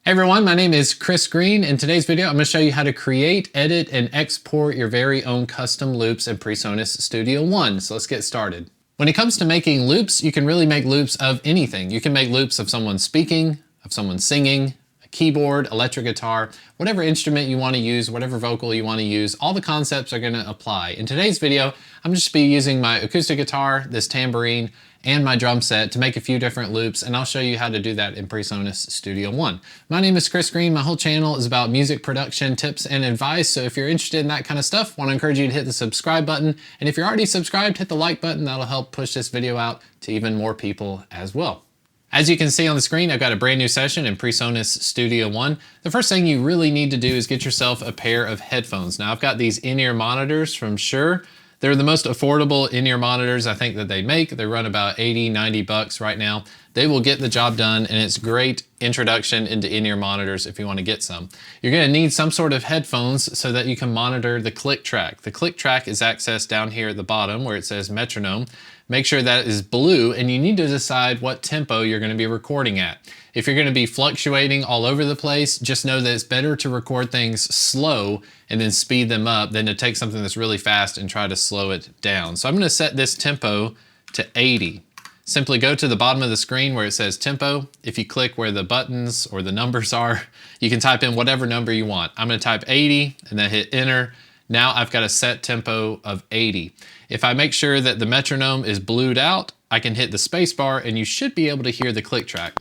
Hey everyone, my name is Chris Green. In today's video, I'm going to show you how to create, edit, and export your very own custom loops in Presonus Studio One. So let's get started. When it comes to making loops, you can really make loops of anything. You can make loops of someone speaking, of someone singing, a keyboard, electric guitar, whatever instrument you want to use, whatever vocal you want to use, all the concepts are going to apply. In today's video, I'm just be using my acoustic guitar, this tambourine, and my drum set to make a few different loops, and I'll show you how to do that in Presonus Studio One. My name is Chris Green. My whole channel is about music production tips and advice, so if you're interested in that kind of stuff, I want to encourage you to hit the subscribe button, and if you're already subscribed, hit the like button. That'll help push this video out to even more people as well. As you can see on the screen, I've got a brand new session in Presonus Studio One. The first thing you really need to do is get yourself a pair of headphones. Now I've got these in-ear monitors from Shure. They're the most affordable in-ear monitors I think that they make. They run about 80, 90 bucks right now. They will get the job done, and it's great introduction into in-ear monitors if you want to get some. You're going to need some sort of headphones so that you can monitor the click track. The click track is accessed down here at the bottom where it says metronome. Make sure that is blue, and you need to decide what tempo you're going to be recording at. If you're going to be fluctuating all over the place, just know that it's better to record things slow and then speed them up than to take something that's really fast and try to slow it down. So I'm going to set this tempo to 80. Simply go to the bottom of the screen where it says tempo. If you click where the buttons or the numbers are, you can type in whatever number you want. I'm going to type 80 and then hit enter. Now I've got a set tempo of 80. If I make sure that the metronome is blued out, I can hit the space bar and you should be able to hear the click track.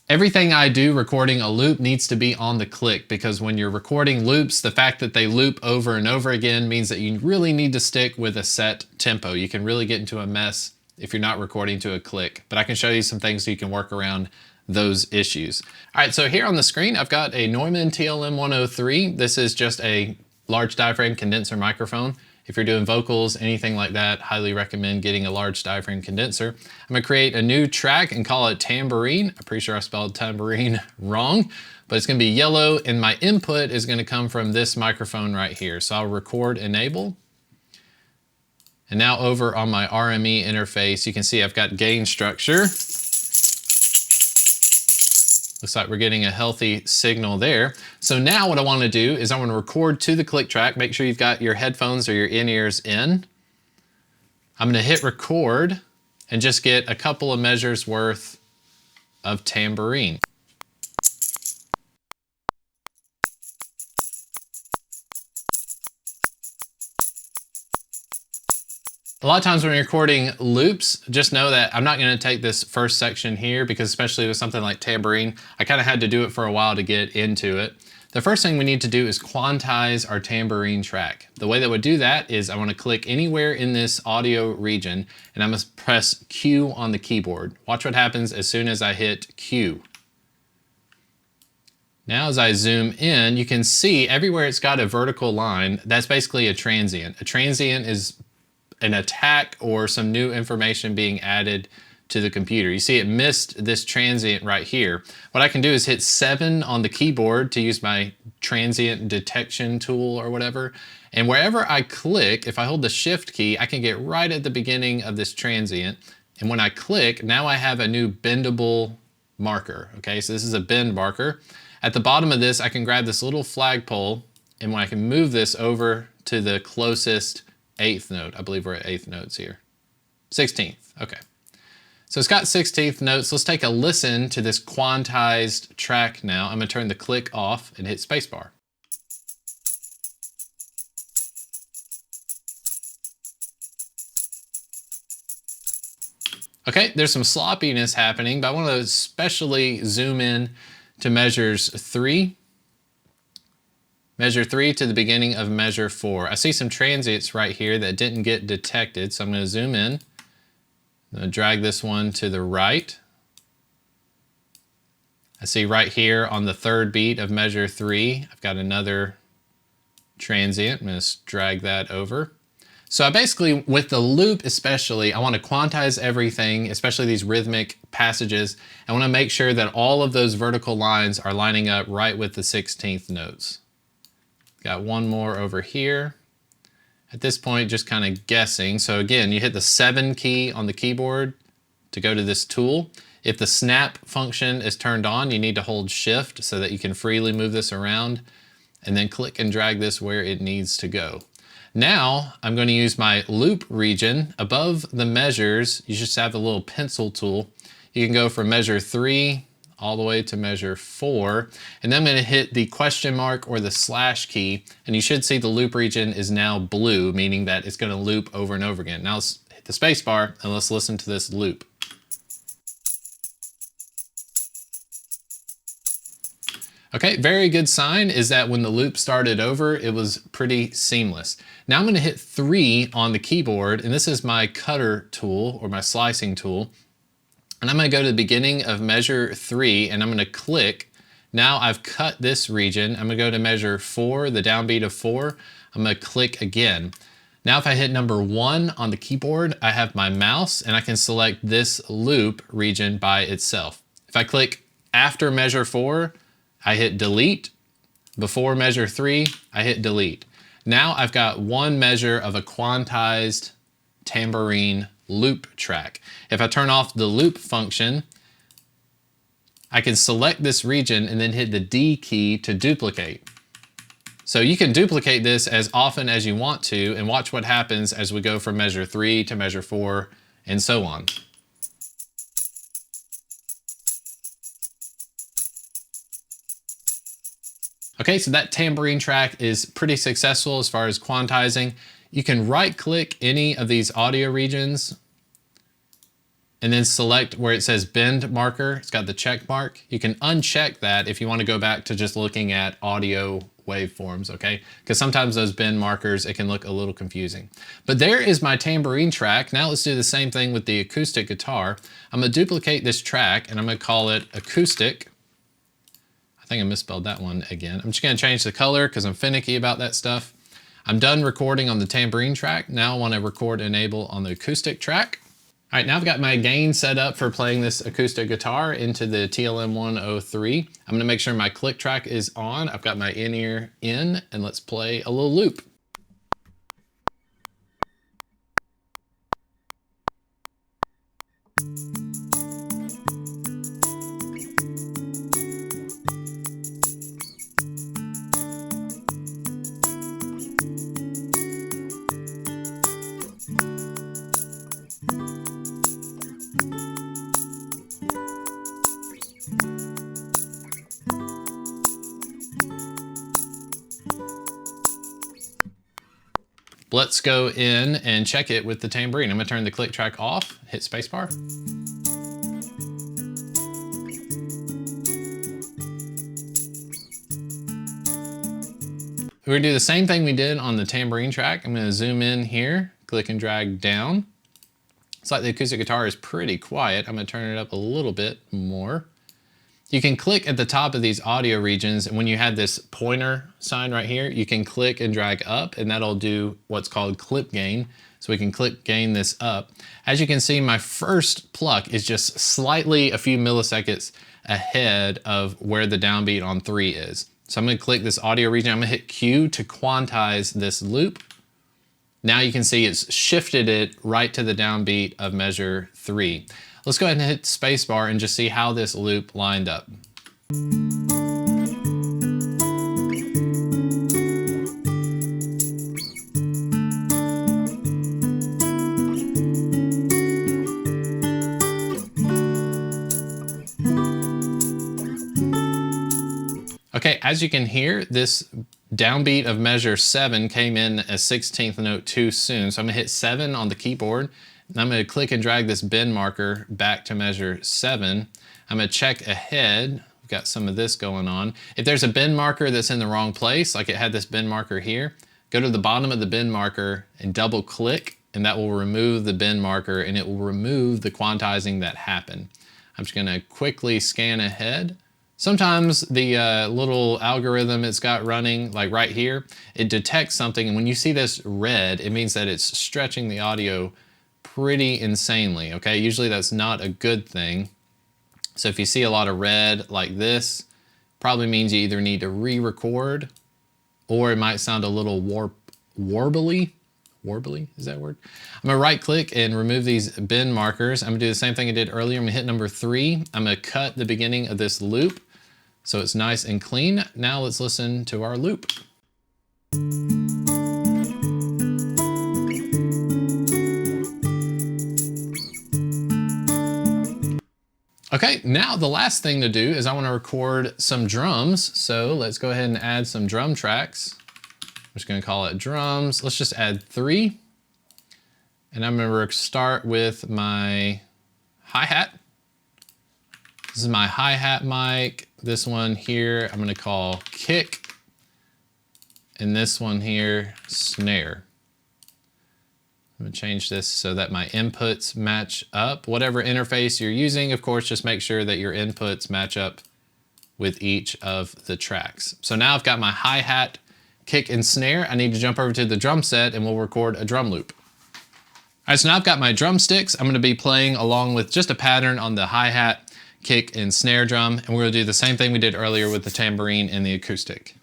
Everything I do recording a loop needs to be on the click, because when you're recording loops, the fact that they loop over and over again means that you really need to stick with a set tempo. You can really get into a mess if you're not recording to a click, but I can show you some things so you can work around those issues. All right, so here on the screen, I've got a Neumann TLM-103. This is just a large diaphragm condenser microphone. If you're doing vocals, anything like that, highly recommend getting a large diaphragm condenser. I'm gonna create a new track and call it tambourine. I'm pretty sure I spelled tambourine wrong, but it's gonna be yellow, and my input is gonna come from this microphone right here. So I'll record enable. And now over on my RME interface, you can see I've got gain structure. Looks like we're getting a healthy signal there. So now what I want to do is I want to record to the click track. Make sure you've got your headphones or your in-ears in. I'm going to hit record and just get a couple of measures worth of tambourine. A lot of times when you're recording loops, just know that I'm not going to take this first section here, because especially with something like tambourine, I kind of had to do it for a while to get into it. The first thing we need to do is quantize our tambourine track. The way that we do that is I want to click anywhere in this audio region, and I'm going to press Q on the keyboard. Watch what happens as soon as I hit Q. Now as I zoom in, you can see everywhere it's got a vertical line, that's basically a transient. A transient is an attack or some new information being added to the computer. You see it missed this transient right here. What I can do is hit 7 on the keyboard to use my transient detection tool or whatever. And wherever I click, if I hold the shift key, I can get right at the beginning of this transient. And when I click, now I have a new bendable marker. Okay, so this is a bend marker. At the bottom of this, I can grab this little flagpole, and when I can move this over to the closest 8th note. I believe we're at 8th notes here. 16th, okay. So it's got 16th notes. Let's take a listen to this quantized track now. I'm gonna turn the click off and hit spacebar. Okay, there's some sloppiness happening, but I wanna especially zoom in to measures 3. Measure 3 to the beginning of measure 4. I see some transients right here that didn't get detected, so I'm going to zoom in. I'm going to drag this one to the right. I see right here on the 3rd beat of measure 3, I've got another transient. I'm going to drag that over. So I basically, with the loop especially, I want to quantize everything, especially these rhythmic passages. I want to make sure that all of those vertical lines are lining up right with the 16th notes. Got one more over here. At this point, just kind of guessing. So again, you hit the 7 key on the keyboard to go to this tool. If the snap function is turned on, you need to hold shift so that you can freely move this around, and then click and drag this where it needs to go. Now I'm going to use my loop region. Above the measures, you just have the little pencil tool. You can go from measure 3 all the way to measure 4. And then I'm going to hit the question mark or the slash key, and you should see the loop region is now blue, meaning that it's going to loop over and over again. Now let's hit the space bar and let's listen to this loop. Okay, very good sign is that when the loop started over, it was pretty seamless. Now I'm going to hit 3 on the keyboard, and this is my cutter tool or my slicing tool. And I'm going to go to the beginning of measure 3, and I'm going to click. Now I've cut this region. I'm going to go to measure 4, the downbeat of 4. I'm going to click again. Now if I hit number 1 on the keyboard, I have my mouse, and I can select this loop region by itself. If I click after measure 4, I hit delete. Before measure 3, I hit delete. Now I've got one measure of a quantized tambourine loop track. If I turn off the loop function, I can select this region and then hit the D key to duplicate. So you can duplicate this as often as you want to and watch what happens as we go from measure 3 to measure 4 and so on. Okay, so that tambourine track is pretty successful as far as quantizing. You can right click any of these audio regions and then select where it says bend marker. It's got the check mark. You can uncheck that if you want to go back to just looking at audio waveforms, okay? Because sometimes those bend markers, it can look a little confusing. But there is my tambourine track. Now let's do the same thing with the acoustic guitar. I'm going to duplicate this track and I'm going to call it acoustic. I think I misspelled that one again. I'm just going to change the color because I'm finicky about that stuff. I'm done recording on the tambourine track. Now I want to record enable on the acoustic track. All right, now I've got my gain set up for playing this acoustic guitar into the TLM 103. I'm going to make sure my click track is on. I've got my in-ear in, and let's play a little loop. Let's go in and check it with the tambourine. I'm going to turn the click track off, hit spacebar. We're going to do the same thing we did on the tambourine track. I'm going to zoom in here, click and drag down. It's like the acoustic guitar is pretty quiet. I'm going to turn it up a little bit more. You can click at the top of these audio regions, and when you have this pointer sign right here, you can click and drag up, and that'll do what's called clip gain. So we can clip gain this up. As you can see, my first pluck is just slightly a few milliseconds ahead of where the downbeat on 3 is. So I'm going to click this audio region. I'm going to hit Q to quantize this loop. Now you can see it's shifted it right to the downbeat of measure 3. Let's go ahead and hit spacebar and just see how this loop lined up. Okay, as you can hear, this downbeat of measure 7 came in a 16th note too soon. So I'm gonna hit 7 on the keyboard. And I'm going to click and drag this bend marker back to measure 7. I'm going to check ahead. We've got some of this going on. If there's a bend marker that's in the wrong place, like it had this bend marker here, go to the bottom of the bend marker and double click, and that will remove the bend marker and it will remove the quantizing that happened. I'm just going to quickly scan ahead. Sometimes the little algorithm it's got running, like right here, it detects something, and when you see this red, it means that it's stretching the audio pretty insanely, okay? Usually that's not a good thing. So if you see a lot of red like this, probably means you either need to re-record or it might sound a little warbly. Warbly, is that a word? I'm gonna right click and remove these bend markers. I'm gonna do the same thing I did earlier. I'm gonna hit number 3. I'm gonna cut the beginning of this loop so it's nice and clean. Now let's listen to our loop. Okay, now the last thing to do is I wanna record some drums. So let's go ahead and add some drum tracks. I'm just gonna call it drums. Let's just add 3. And I'm gonna start with my hi-hat. This is my hi-hat mic. This one here, I'm gonna call kick. And this one here, snare. I'm gonna change this so that my inputs match up. Whatever interface you're using, of course, just make sure that your inputs match up with each of the tracks. So now I've got my hi-hat, kick, and snare. I need to jump over to the drum set and we'll record a drum loop. All right, so now I've got my drumsticks. I'm gonna be playing along with just a pattern on the hi-hat, kick, and snare drum. And we're gonna do the same thing we did earlier with the tambourine and the acoustic.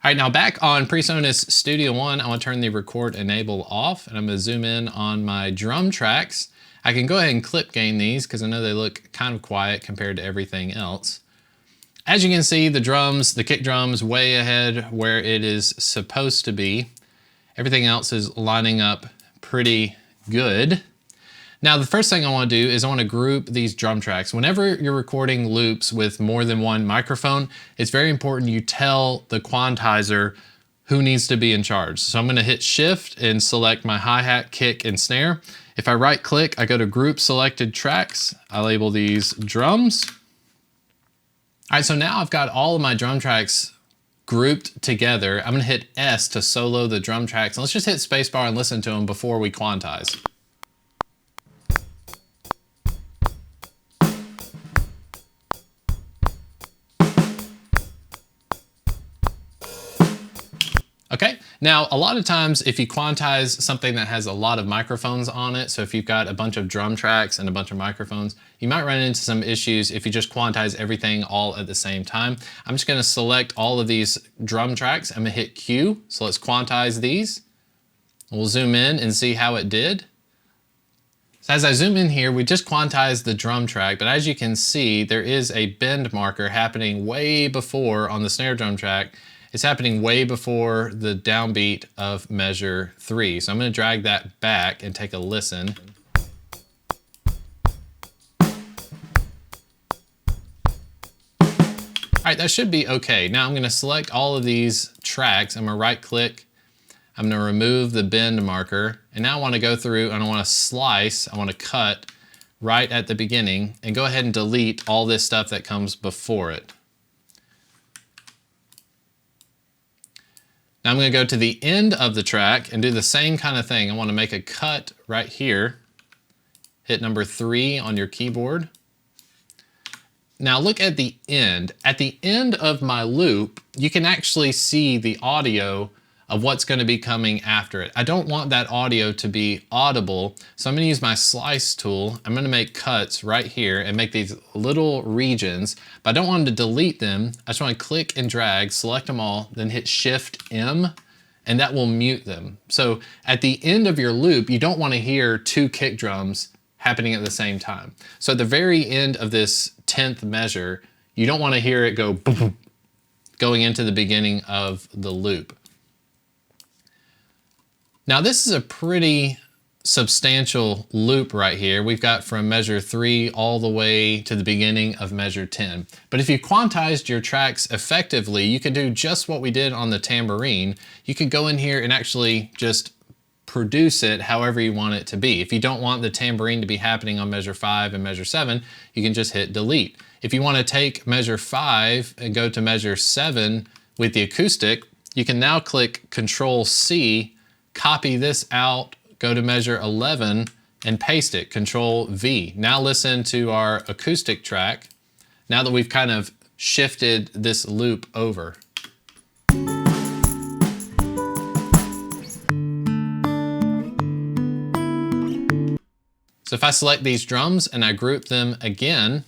All right, now back on Presonus Studio One, I want to turn the record enable off and I'm going to zoom in on my drum tracks. I can go ahead and clip gain these because I know they look kind of quiet compared to everything else. As you can see, the drums, the kick drums way ahead where it is supposed to be. Everything else is lining up pretty good. Now, the first thing I want to do is I want to group these drum tracks. Whenever you're recording loops with more than one microphone, it's very important you tell the quantizer who needs to be in charge. So I'm going to hit shift and select my hi-hat, kick, and snare. If I right click, I go to group selected tracks. I label these drums. All right, so now I've got all of my drum tracks grouped together. I'm going to hit S to solo the drum tracks. And let's just hit spacebar and listen to them before we quantize. Okay, now a lot of times if you quantize something that has a lot of microphones on it, so if you've got a bunch of drum tracks and a bunch of microphones, you might run into some issues if you just quantize everything all at the same time. I'm just gonna select all of these drum tracks. I'm gonna hit Q, so let's quantize these. We'll zoom in and see how it did. So as I zoom in here, we just quantized the drum track, but as you can see, there is a bend marker happening way before on the snare drum track. It's happening way before the downbeat of measure 3. So I'm going to drag that back and take a listen. All right, that should be okay. Now I'm going to select all of these tracks. I'm going to right click. I'm going to remove the bend marker. And now I want to go through and I want to slice. I want to cut right at the beginning and go ahead and delete all this stuff that comes before it. Now I'm going to go to the end of the track and do the same kind of thing. I want to make a cut right here. Hit number 3 on your keyboard. Now look at the end. At the end of my loop, you can actually see the audio of what's going to be coming after it. I don't want that audio to be audible, so I'm going to use my slice tool. I'm going to make cuts right here and make these little regions, but I don't want to delete them. I just want to click and drag, select them all, then hit Shift M, and that will mute them. So at the end of your loop, you don't want to hear 2 kick drums happening at the same time. So at the very end of this 10th measure, you don't want to hear it go boom, boom, going into the beginning of the loop. Now this is a pretty substantial loop right here. We've got from measure 3 all the way to the beginning of measure 10. But if you quantized your tracks effectively, you could do just what we did on the tambourine. You could go in here and actually just produce it however you want it to be. If you don't want the tambourine to be happening on measure 5 and measure 7, you can just hit delete. If you want to take measure 5 and go to measure 7 with the acoustic, you can now click Control C copy this out, go to measure 11 and paste it, Control V. Now listen to our acoustic track, now that we've kind of shifted this loop over. So if I select these drums and I group them again,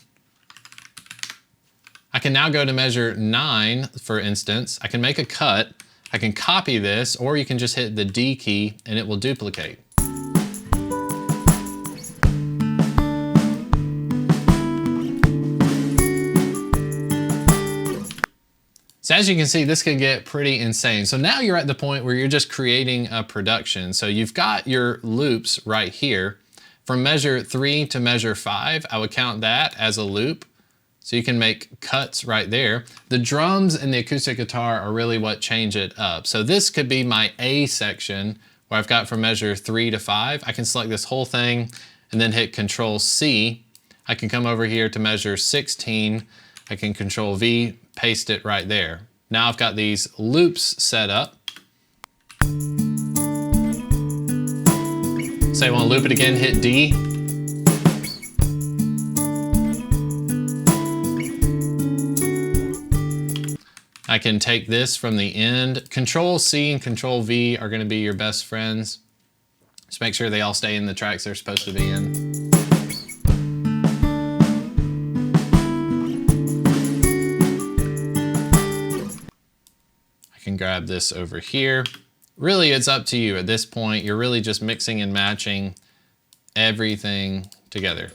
I can now go to measure 9, for instance. I can make a cut, I can copy this, or you can just hit the D key and it will duplicate. So as you can see, this can get pretty insane. So now you're at the point where you're just creating a production. So you've got your loops right here. From measure 3 to measure 5, I would count that as a loop. So you can make cuts right there. The drums and the acoustic guitar are really what change it up. So this could be my A section where I've got from measure 3 to 5. I can select this whole thing and then hit Control C. I can come over here to measure 16. I can Control V, paste it right there. Now I've got these loops set up. Say I want to loop it again, hit D. I can take this from the end. Control C and Control V are going to be your best friends. Just make sure they all stay in the tracks they're supposed to be in. I can grab this over here. Really, it's up to you at this point. You're really just mixing and matching everything together.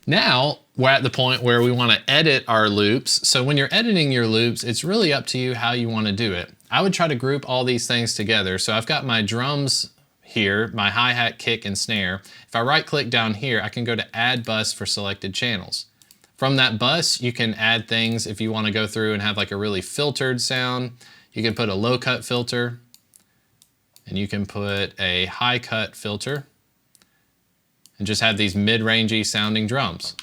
Now we're at the point where we want to edit our loops. So when you're editing your loops, it's really up to you how you want to do it. I would try to group all these things together. So I've got my drums here, my hi-hat, kick, and snare. If I right click down here, I can go to add bus for selected channels. From that bus, you can add things if you want to go through and have like a really filtered sound. You can put a low cut filter, and you can put a high cut filter, and just have these mid-rangey sounding drums.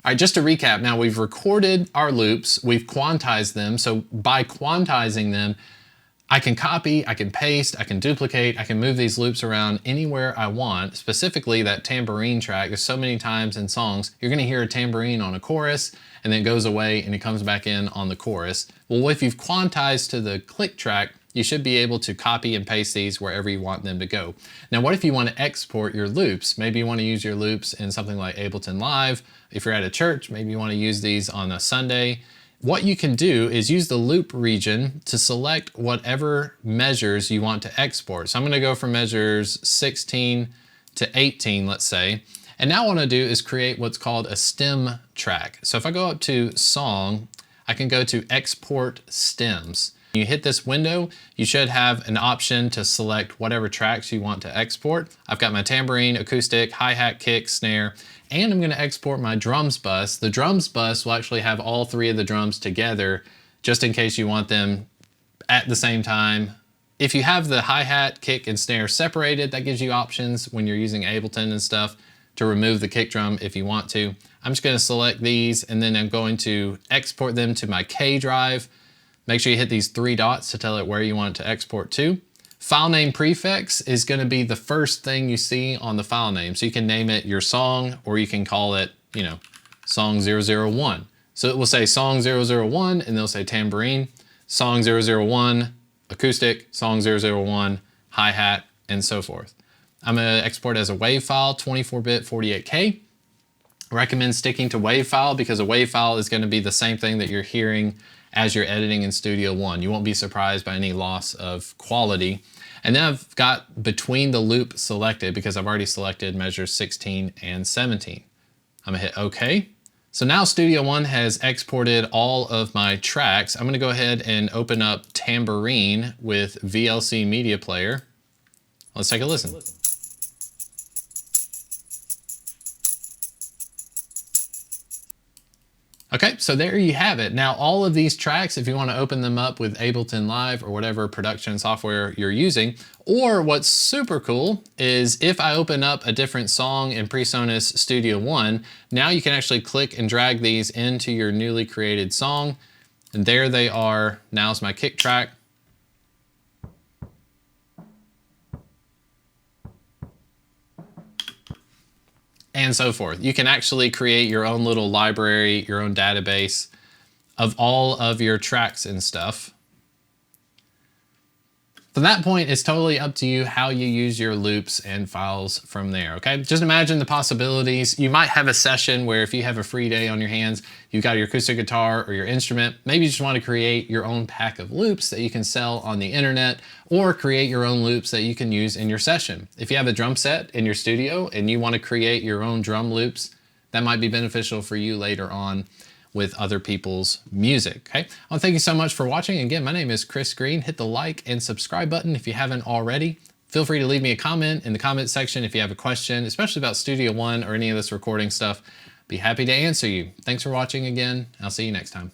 All right, just to recap, now we've recorded our loops, we've quantized them. So by quantizing them, I can copy, I can paste, I can duplicate, I can move these loops around anywhere I want. Specifically that tambourine track, there's so many times in songs, you're gonna hear a tambourine on a chorus and then it goes away and it comes back in on the chorus. Well, if you've quantized to the click track, you should be able to copy and paste these wherever you want them to go. Now, what if you want to export your loops? Maybe you want to use your loops in something like Ableton Live. If you're at a church, maybe you want to use these on a Sunday. What you can do is use the loop region to select whatever measures you want to export. So I'm going to go from measures 16 to 18, let's say. And now what I want to do is create what's called a stem track. So if I go up to Song, I can go to Export Stems. You hit this window, you should have an option to select whatever tracks you want to export. I've got my tambourine, acoustic, hi-hat, kick, snare, and I'm going to export my drums bus. The drums bus will actually have all three of the drums together, just in case you want them at the same time. If you have the hi-hat, kick, and snare separated, that gives you options when you're using Ableton and stuff to remove the kick drum if you want to. I'm just going to select these, and then I'm going to export them to my K drive. Make sure you hit these three dots to tell it where you want it to export to. File name prefix is going to be the first thing you see on the file name. So you can name it your song, or you can call it, you know, song 001. So it will say song 001 and they'll say tambourine, song 001, acoustic, song 001, hi-hat, and so forth. I'm going to export as a WAV file, 24-bit 48K. I recommend sticking to WAV file because a WAV file is going to be the same thing that you're hearing as you're editing in Studio One. You won't be surprised by any loss of quality. And then I've got between the loop selected because I've already selected measures 16 and 17. I'm gonna hit OK. So now Studio One has exported all of my tracks. I'm gonna go ahead and open up Tambourine with VLC Media Player. Let's take a listen. Okay, so there you have it. Now, all of these tracks, if you want to open them up with Ableton Live or whatever production software you're using, or what's super cool is if I open up a different song in Presonus Studio One, now you can actually click and drag these into your newly created song. And there they are. Now's my kick track. And so forth. You can actually create your own little library, your own database of all of your tracks and stuff. From that point, it's totally up to you how you use your loops and files from there, okay? Just imagine the possibilities. You might have a session where if you have a free day on your hands, you've got your acoustic guitar or your instrument, maybe you just want to create your own pack of loops that you can sell on the internet, or create your own loops that you can use in your session. If you have a drum set in your studio and you want to create your own drum loops, that might be beneficial for you later on with other people's music, okay? Well, thank you so much for watching. Again, my name is Chris Green. Hit the like and subscribe button if you haven't already. Feel free to leave me a comment in the comment section if you have a question, especially about Studio One or any of this recording stuff. Be happy to answer you. Thanks for watching again. I'll see you next time.